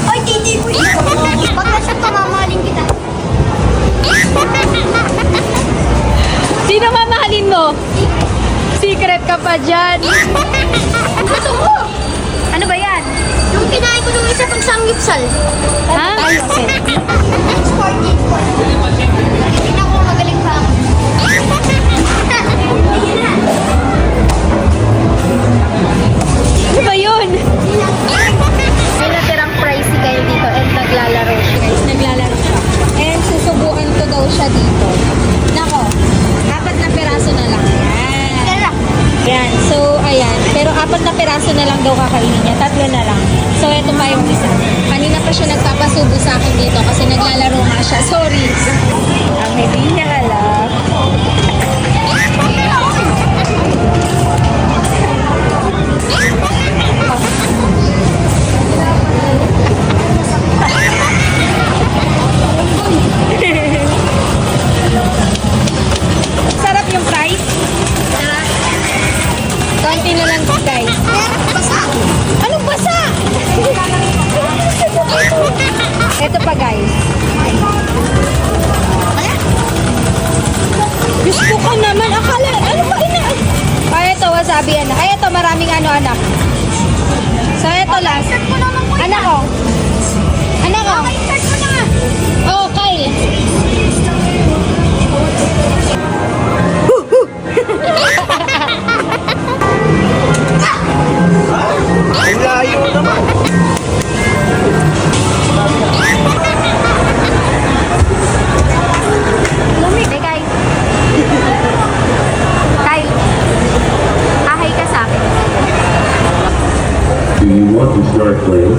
Ay, titi ko yun. Pag nasa pamamaling kita. Sino mamahalin mo? Secret ka pa dyan. Gusto ko. Ano ba yan? Yung kinain ko nung isa pang samgyupsal. Ha? Sporty. Tingnan ko magaling pa ako. Ano ba yun? May natirang pricey kayo dito and naglalaro siya. Guys, naglalaro siya. And susubukan ko daw siya dito. Nako, 4 na piraso na lang. Yan. Yan. So, ayan. Pero 4 na piraso na lang daw kakainin niya. 3 na lang. So, eto pa yung isa. Kanina pa siya nagpapasubo sa akin dito kasi naglalaro nga siya. Sorry. Ang hindi niya alam. Sarap yung price. Konti na lang guys. Basa. Anong basa? Ito pa guys. Gusto ko naman. Akala, ano ba ina? Ay, ito wasabi anak. Ay, ito maraming ano anak. So, ito last. Anak ko. Anak ko. Oh, Kyle. Ay, layo naman. Lumig. Hey, Kyle. Kyle. Ahay ka sa akin. Do you want to start playing?